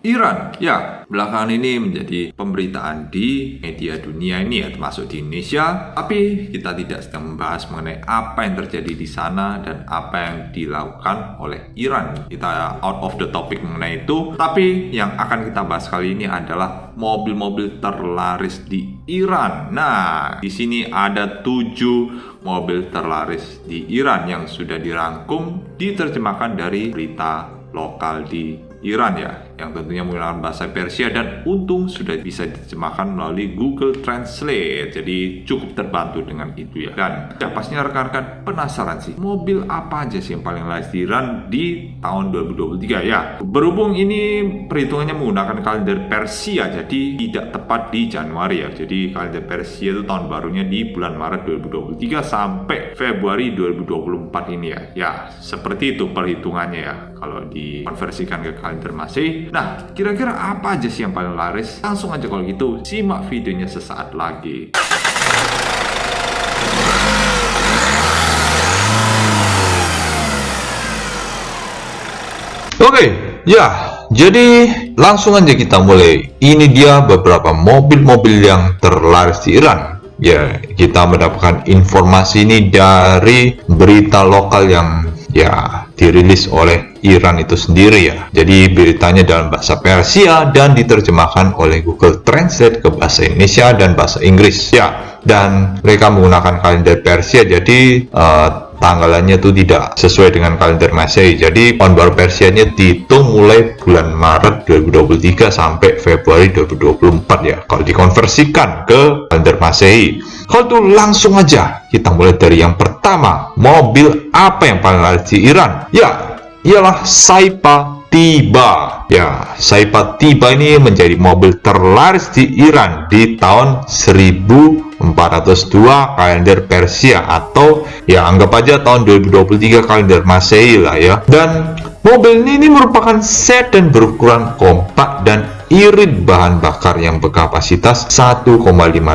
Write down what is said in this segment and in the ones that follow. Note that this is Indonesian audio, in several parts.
Iran, ya, belakangan ini menjadi pemberitaan di media dunia ini ya, termasuk di Indonesia. Tapi kita tidak sedang membahas mengenai apa yang terjadi di sana dan apa yang dilakukan oleh Iran. Kita out of the topic mengenai itu. Tapi yang akan kita bahas kali ini adalah mobil-mobil terlaris di Iran. Nah, di sini ada 7 mobil terlaris di Iran yang sudah dirangkum, diterjemahkan dari berita lokal di Iran ya, yang tentunya menggunakan bahasa Persia dan untung sudah bisa diterjemahkan melalui Google Translate. Jadi cukup terbantu dengan itu ya. Dan ya pastinya rekan-rekan penasaran sih, mobil apa aja sih yang paling laris di Iran di tahun 2023 ya. Berhubung ini perhitungannya menggunakan kalender Persia, jadi tidak tepat di Januari ya. Jadi kalender Persia itu tahun barunya di bulan Maret 2023 sampai Februari 2024 ini ya. Ya, seperti itu perhitungannya ya kalau dikonversikan ke kalender Masehi. Nah, kira-kira apa aja sih yang paling laris? Langsung aja kalau gitu, simak videonya sesaat lagi. Oke, ya, jadi langsung aja kita mulai. Ini dia beberapa mobil-mobil yang terlaris di Iran. Ya, kita mendapatkan informasi ini dari berita lokal yang ya dirilis oleh Iran itu sendiri ya. Jadi beritanya dalam bahasa Persia dan diterjemahkan oleh Google Translate ke bahasa Indonesia dan bahasa Inggris ya. Dan mereka menggunakan kalender Persia, jadi tanggalannya itu tidak sesuai dengan kalender Masehi. Jadi tahun baru Persianya dihitung mulai bulan Maret 2023 sampai Februari 2024 ya, kalau dikonversikan ke kalender Masehi. Kalau itu langsung aja kita mulai dari yang pertama. Mobil apa yang paling laris di Iran? Ya, ialah Saipa Tiba. Ya, Saipa Tiba ini menjadi mobil terlaris di Iran di tahun 1402 kalender Persia, atau ya anggap aja tahun 2023 kalender Masehi lah ya. Dan mobil ini merupakan sedan berukuran kompak dan irit bahan bakar yang berkapasitas 1,5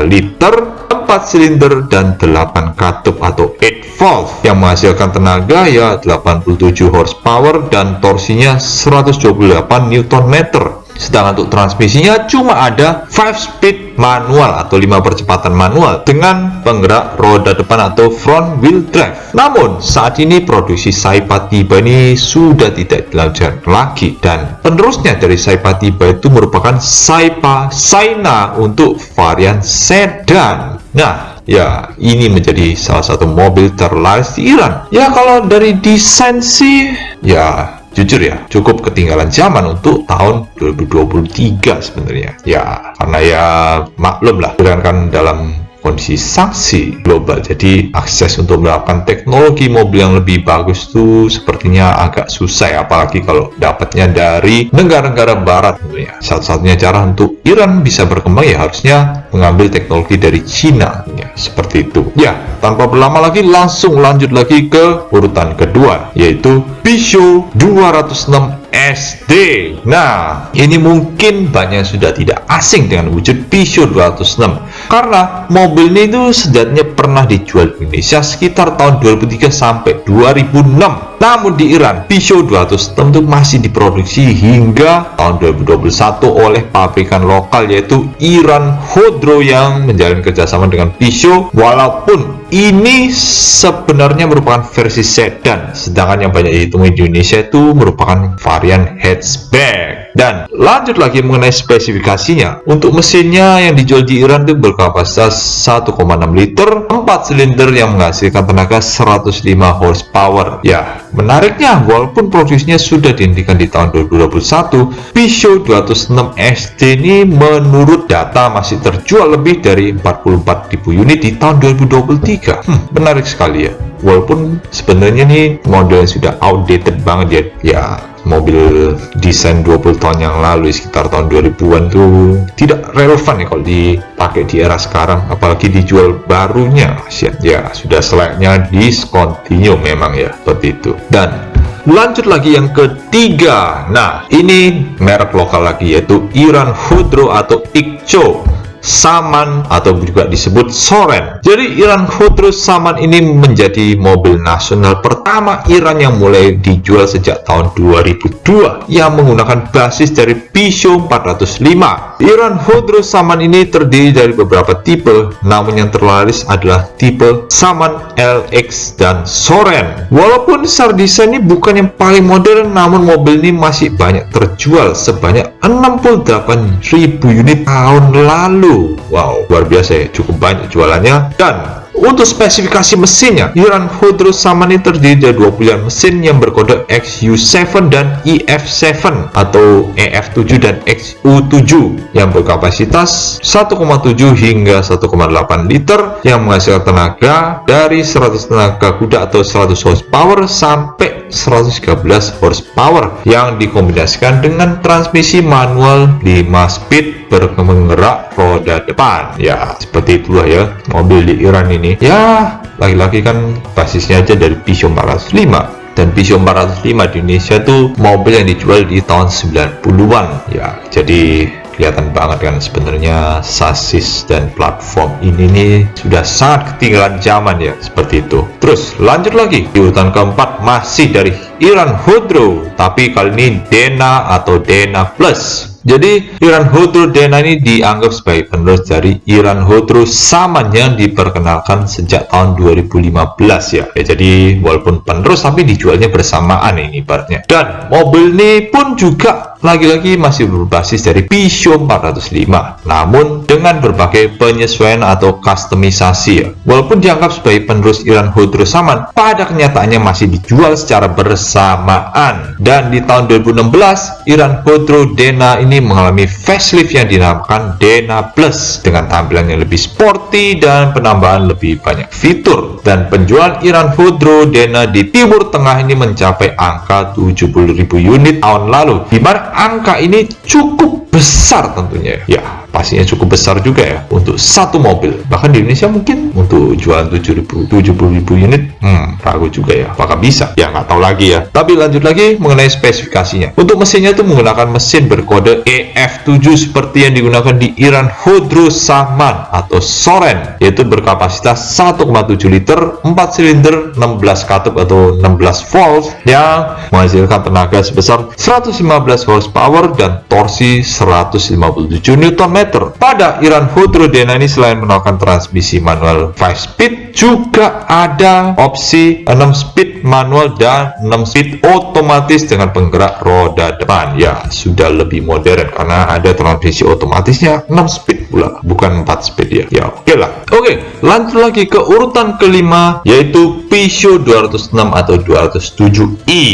liter, 4 silinder dan 8 katup atau 8 valve yang menghasilkan tenaga ya 87 horsepower dan torsinya 128 Nm. Sedangkan untuk transmisinya cuma ada 5 speed manual atau 5 percepatan manual dengan penggerak roda depan atau front wheel drive. Namun saat ini produksi Saipa Tiba ini sudah tidak dilanjutkan lagi, dan penerusnya dari Saipa Tiba itu merupakan Saipa Saina untuk varian sedan. Nah ya, ini menjadi salah satu mobil terlaris di Iran. Ya, kalau dari desain sih ya jujur ya, cukup ketinggalan zaman untuk tahun 2023 sebenarnya. Ya, karena ya maklum lah, kan dalam kondisi sanksi global, jadi akses untuk mendapatkan teknologi mobil yang lebih bagus tuh sepertinya agak susah ya, apalagi kalau dapatnya dari negara-negara barat tentunya. Satu-satunya cara untuk Iran bisa berkembang ya harusnya mengambil teknologi dari Cina ya, seperti itu. Ya, tanpa berlama lagi langsung lanjut lagi ke urutan kedua, yaitu Peugeot 206 SD. Nah, ini mungkin banyak sudah tidak asing dengan wujud Peugeot 206 karena mobil ini itu sejatinya pernah dijual di Indonesia sekitar tahun 2003 sampai 2006. Namun di Iran, Peugeot 206 itu masih diproduksi hingga tahun 2021 oleh pabrikan lokal yaitu Iran Khodro yang menjalin kerjasama dengan Peugeot, walaupun ini sebenarnya merupakan versi sedan, sedangkan yang banyak ditemui di Indonesia itu merupakan varian hatchback. Dan lanjut lagi mengenai spesifikasinya, untuk mesinnya yang dijual di Iran itu berkapasitas 1,6 liter, 4 silinder yang menghasilkan tenaga 105 horsepower. Ya, menariknya walaupun produksinya sudah dihentikan di tahun 2021, Peugeot 206 SD ini menurut data masih terjual lebih dari 44.000 unit di tahun 2023. Menarik sekali ya. Walaupun sebenarnya nih modelnya sudah outdated banget ya, mobil desain 20 tahun yang lalu sekitar tahun 2000-an tuh tidak relevan ya kalau dipakai di era sekarang, apalagi dijual barunya ya sudah selayaknya discontinue memang ya, seperti itu. Dan lanjut lagi yang ketiga. Nah, ini merek lokal lagi yaitu Iran Khodro atau Ickcho. Saman atau juga disebut Soren. Jadi Iran Khodro Saman ini menjadi mobil nasional pertama Iran yang mulai dijual sejak tahun 2002 yang menggunakan basis dari Peugeot 405. Iran Khodro Saman ini terdiri dari beberapa tipe, namun yang terlaris adalah tipe Saman LX dan Soren. Walaupun secara desain ini bukan yang paling modern, namun mobil ini masih banyak terjual sebanyak 68.000 unit tahun lalu. Wow, luar biasa ya, cukup banyak jualannya. Dan untuk spesifikasi mesinnya, Iran Khodro Saman ini terdiri dari 2 pilihan mesin yang berkode XU7 dan EF7 atau EF7 dan XU7 yang berkapasitas 1,7 hingga 1,8 liter yang menghasilkan tenaga dari 100 tenaga kuda atau 100 horsepower sampai 113 horsepower yang dikombinasikan dengan transmisi manual 5 speed bergerak roda depan. Ya, seperti itulah ya mobil di Iran ini. Ya, lagi-lagi kan basisnya aja dari Peugeot 405. Dan Peugeot 405 di Indonesia tuh mobil yang dijual di tahun 90-an. Ya, jadi kelihatan banget kan sebenarnya sasis dan platform ini nih sudah sangat ketinggalan zaman ya, seperti itu. Terus lanjut lagi di urutan keempat, masih dari Iran Khodro, tapi kali ini Dena atau Dena Plus. Jadi Iran Khodro Dena ini dianggap sebagai penerus dari Iran Khodro Saman yang diperkenalkan sejak tahun 2015 ya. Jadi walaupun penerus tapi dijualnya bersamaan ini ibaratnya. Dan mobil ini pun juga lagi-lagi masih berbasis dari Peugeot 405, namun dengan berbagai penyesuaian atau customisasi ya. Walaupun dianggap sebagai penerus Iran Khodro Saman, pada kenyataannya masih dijual secara bersamaan. Dan di tahun 2016, Iran Khodro Dena ini mengalami facelift yang dinamakan Dena Plus dengan tampilan yang lebih sporty dan penambahan lebih banyak fitur. Dan penjualan Iran Khodro Dena di Timur Tengah ini mencapai angka 70.000 unit tahun lalu, di mana angka ini cukup besar tentunya ya, pastinya cukup besar juga ya untuk satu mobil. Bahkan di Indonesia mungkin untuk jualan 70.000 unit ragu juga ya, apakah bisa ya, nggak tahu lagi ya. Tapi lanjut lagi mengenai spesifikasinya. Untuk mesinnya itu menggunakan mesin berkode EF7 seperti yang digunakan di Iran Khodro Saman atau Soren, yaitu berkapasitas 1,7 liter, 4 silinder, 16 katup atau 16 volt yang menghasilkan tenaga sebesar 115 horsepower dan torsi 157 Nm. Pada Iran Khodro Dena ini selain menawarkan transmisi manual 5 speed, juga ada opsi 6 speed manual dan 6 speed otomatis dengan penggerak roda depan. Ya, sudah lebih modern karena ada transmisi otomatisnya 6 speed pula, bukan 4 speed ya. Ya, oke lah. Oke, lanjut lagi ke urutan kelima, yaitu Peugeot 206 atau 207i.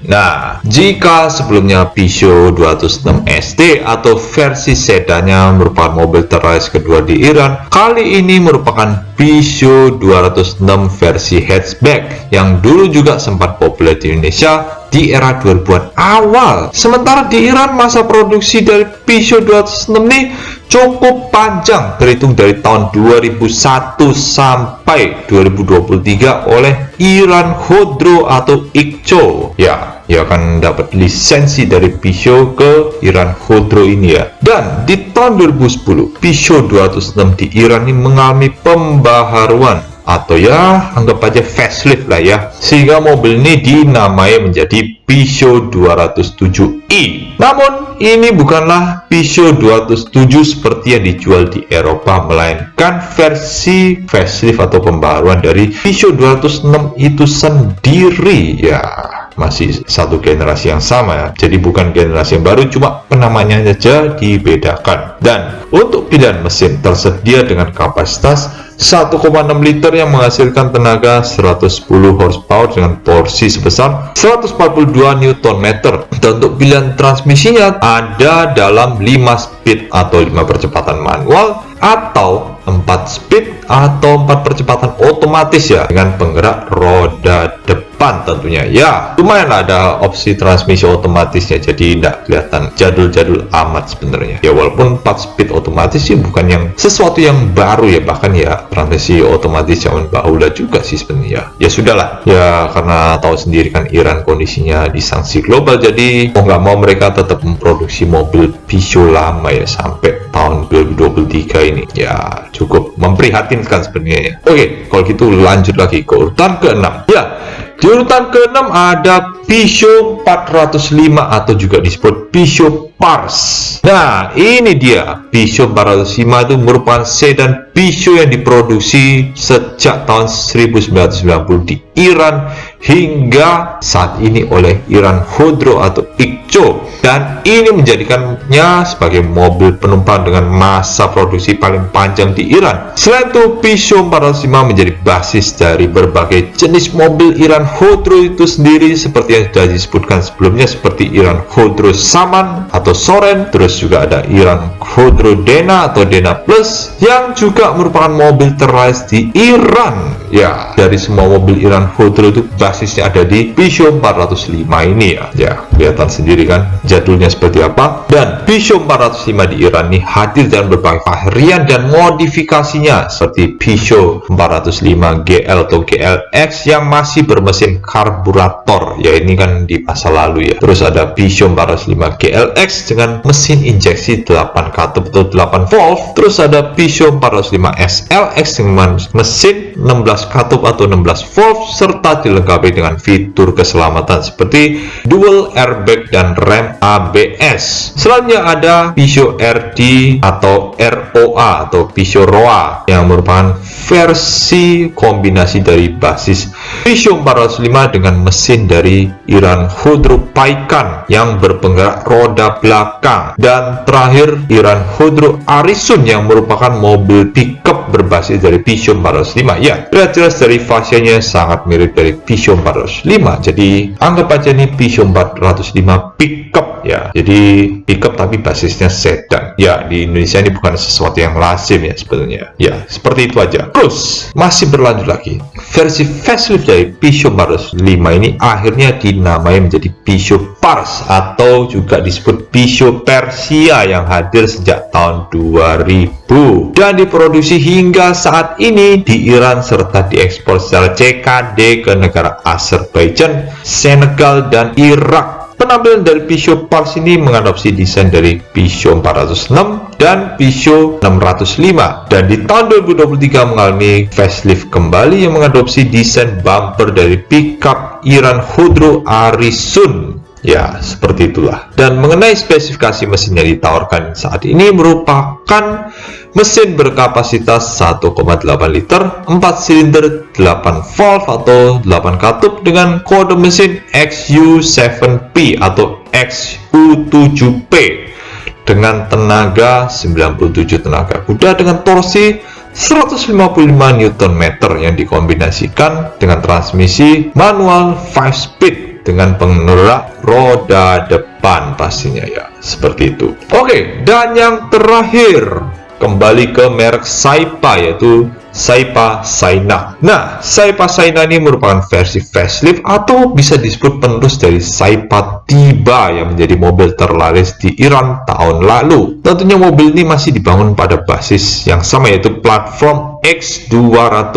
Nah, jika sebelumnya Peugeot 206 ST atau versi sedannya merupakan mobil terlaris kedua di Iran, kali ini merupakan Peugeot 206 versi hatchback yang dulu juga sempat populer di Indonesia di era 2000-an awal. Sementara di Iran masa produksi dari Peugeot 206 ini cukup panjang, terhitung dari tahun 2001 sampai 2023 oleh Iran Khodro atau IKCO. Ya akan dapat lisensi dari Peugeot ke Iran Khodro ini ya. Dan di tahun 2010 Peugeot 206 di Iran ini mengalami pembaharuan atau ya anggap aja facelift lah ya, sehingga mobil ini dinamai menjadi Peugeot 207i. Namun ini bukanlah Peugeot 207 seperti yang dijual di Eropa, melainkan versi facelift atau pembaharuan dari Peugeot 206 itu sendiri ya. Masih satu generasi yang sama ya, jadi bukan generasi yang baru, cuma penamanya saja dibedakan. Dan untuk pilihan mesin tersedia dengan kapasitas 1,6 liter yang menghasilkan tenaga 110 horsepower dengan torsi sebesar 142 Nm. Dan untuk pilihan transmisinya ada dalam 5 speed atau 5 percepatan manual atau 4 speed atau 4 percepatan otomatis ya, dengan penggerak roda depan. depan tentunya. Ya, lumayan ada opsi transmisi otomatisnya, jadi tidak kelihatan jadul-jadul amat sebenarnya. Ya, walaupun 4 speed otomatis sih bukan yang sesuatu yang baru ya, bahkan ya transmisi otomatis zaman bahula juga sih sebenarnya. Ya sudahlah, ya karena tahu sendiri kan Iran kondisinya di sanksi global, jadi mau nggak mau mereka tetap memproduksi mobil Peugeot lama ya sampai tahun 2023 ini. Ya cukup memprihatinkan sebenarnya. Oke, kalau gitu lanjut lagi ke urutan ke-6. Ya, di urutan ke-6 ada Peugeot 405 atau juga disebut Peugeot Pars. Nah, ini dia Peugeot 405 itu merupakan sedan Peugeot yang diproduksi sejak tahun 1990 di Iran hingga saat ini oleh Iran Khodro atau Iqcho, dan ini menjadikannya sebagai mobil penumpang dengan masa produksi paling panjang di Iran. Selain itu, Peugeot 405 menjadi basis dari berbagai jenis mobil Iran Khodro itu sendiri seperti yang sudah disebutkan sebelumnya, seperti Iran Khodro Saman atau Soren, terus juga ada Iran Khodro Dena atau Dena Plus yang juga merupakan mobil terlaris di Iran. Ya, dari semua mobil Iran Khodro itu basisnya ada di Peugeot 405 ini ya. Ya, kelihatan sendiri kan jadulnya seperti apa. Dan Peugeot 405 di Iran ini hadir dengan berbagai varian dan modifikasinya seperti Peugeot 405 GL atau GLX yang masih bermesin karburator. Ya, ini kan di masa lalu ya. Terus ada Peugeot 405 GLX dengan mesin injeksi 8 katup atau 8 volt. Terus ada Peugeot 405 SLX dengan mesin 16 katup atau 16 volt serta dilengkapi dengan fitur keselamatan seperti dual airbag dan rem ABS. Selanjutnya ada Peugeot RD atau ROA atau Peugeot ROA yang merupakan versi kombinasi dari basis Peugeot 405 dengan mesin dari Iran Khodro Paykan yang berpenggerak roda belakang, dan terakhir Iran Khodro Arisun yang merupakan mobil pickup berbasis dari Peugeot 405. Ya, jelas dari fasenya sangat mirip dari Peugeot 405, jadi anggap aja nih Peugeot 405 pickup ya, jadi pickup tapi basisnya sedan. Ya, di Indonesia ini bukan sesuatu yang lazim ya sebenarnya. Ya, seperti itu aja. Terus masih berlanjut lagi, versi facelift dari Peugeot 405 ini akhirnya dinamai menjadi Peugeot Pars atau juga disebut Peugeot Persia yang hadir sejak tahun 2000 dan diproduksi hingga saat ini di Iran serta diekspor secara CKD ke negara Azerbaijan, Senegal, dan Irak. Penampilan dari Peugeot Pars ini mengadopsi desain dari Peugeot 406 dan Peugeot 605, dan di tahun 2023 mengalami facelift kembali yang mengadopsi desain bumper dari pickup Iran Khodro Arisun. Ya, seperti itulah. Dan mengenai spesifikasi mesin yang ditawarkan saat ini merupakan mesin berkapasitas 1,8 liter, 4 silinder, 8 valve atau 8 katup dengan kode mesin XU7P atau XU7P dengan tenaga 97 tenaga kuda dengan torsi 155 Nm yang dikombinasikan dengan transmisi manual 5 speed dengan penggerak roda depan pastinya ya, seperti itu. Oke, dan yang terakhir kembali ke merek Saipa yaitu Saipa Saina. Nah, Saipa Saina ini merupakan versi facelift atau bisa disebut penerus dari Saipa Tiba yang menjadi mobil terlaris di Iran tahun lalu. Tentunya mobil ini masih dibangun pada basis yang sama yaitu platform X200.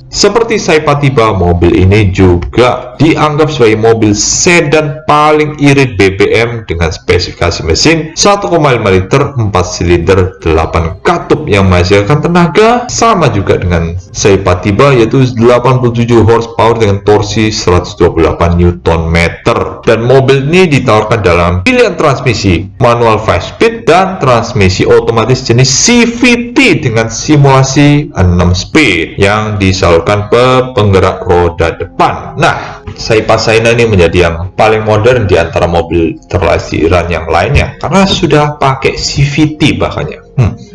Seperti Saipa Tiba, mobil ini juga dianggap sebagai mobil sedan paling irit BBM dengan spesifikasi mesin 1,5 liter, 4 silinder, 8 katup yang menghasilkan tenaga sama juga dengan Saipa Tiba yaitu 87 horsepower dengan torsi 128 Nm. Dan mobil ini ditawarkan dalam pilihan transmisi manual 5 speed dan transmisi otomatis jenis CVT dengan simulasi 6 speed yang disalurkan ke penggerak roda depan. Nah, Saipa Saina ini menjadi yang paling modern di antara mobil terlaris di Iran yang lainnya karena sudah pakai CVT bahkannya.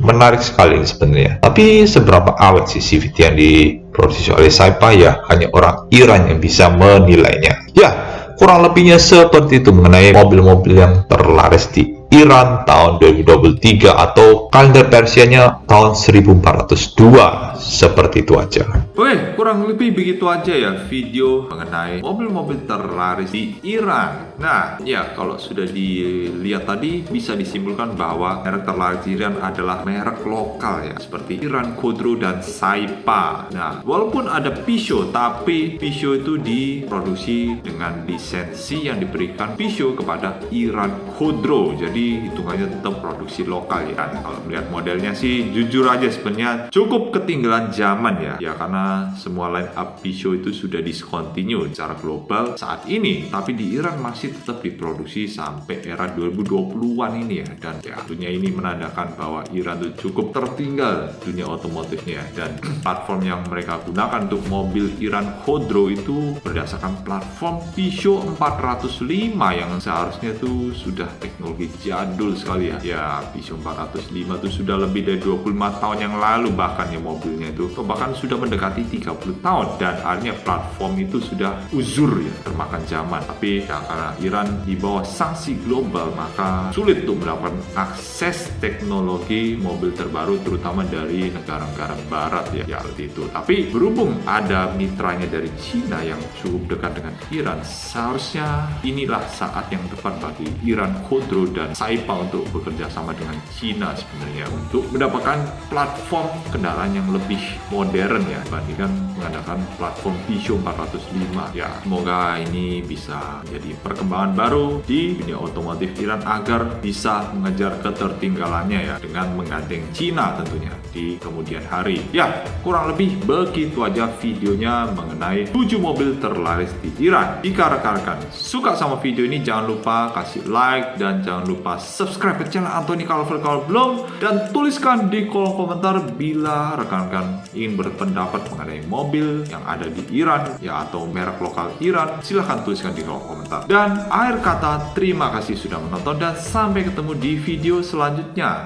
Menarik sekali ini sebenarnya. Tapi seberapa awet sih CVT yang diproduksi oleh Saipa? Ya, hanya orang Iran yang bisa menilainya. Ya, kurang lebihnya seperti itu mengenai mobil-mobil yang terlaris di Iran tahun 2023 atau kalender Persianya tahun 1402. Seperti itu aja. Oke, kurang lebih begitu aja ya video mengenai mobil-mobil terlaris di Iran. Nah, ya kalau sudah dilihat tadi bisa disimpulkan bahwa merek terlaris di Iran adalah merek lokal ya, seperti Iran Khodro dan Saipa. Nah, walaupun ada Peugeot, tapi Peugeot itu diproduksi dengan lisensi yang diberikan Peugeot kepada Iran Khodro. Jadi hitungannya tetap produksi lokal ya. Kalau melihat modelnya sih jujur aja sebenarnya cukup ketinggalan zaman ya. Ya karena semua line up Peugeot itu sudah discontinue secara global saat ini, tapi di Iran masih tetap diproduksi sampai era 2020-an ini ya. Dan ya tentunya ini menandakan bahwa Iran itu cukup tertinggal dunia otomotifnya, dan platform yang mereka gunakan untuk mobil Iran Khodro itu berdasarkan platform Peugeot 405 yang seharusnya itu sudah teknologi jadul sekali ya. Ya Peugeot 405 itu sudah lebih dari 25 tahun yang lalu bahkan ya mobilnya itu, bahkan sudah mendekati 30 tahun, dan akhirnya platform itu sudah uzur ya, termakan zaman. Tapi ya, karena Iran di bawah sanksi global, maka sulit untuk mendapatkan akses teknologi mobil terbaru terutama dari negara-negara barat ya, seperti itu. Tapi berhubung ada mitranya dari Cina yang cukup dekat dengan Iran, seharusnya inilah saat yang tepat bagi Iran Khodro dan Saipa untuk bekerja sama dengan Cina sebenarnya untuk mendapatkan platform kendaraan yang lebih modern ya, dibandingkan mengadakan platform Peugeot 405 ya. Semoga ini bisa menjadi perkembangan baru di dunia otomotif Iran agar bisa mengejar ketertinggalannya ya, dengan menggandeng Cina tentunya di kemudian hari. Ya, kurang lebih begitu aja videonya mengenai 7 mobil terlaris di Iran. Jika rekan-rekan suka sama video ini, jangan lupa kasih like dan jangan lupa subscribe ke channel Anthony Calver kalau belum, dan tuliskan di kolom komentar bila rekan-rekan ingin berpendapat mengenai mobil yang ada di Iran ya, atau merek lokal Iran. Silahkan tuliskan di kolom komentar. Dan akhir kata, terima kasih sudah menonton dan sampai ketemu di video selanjutnya.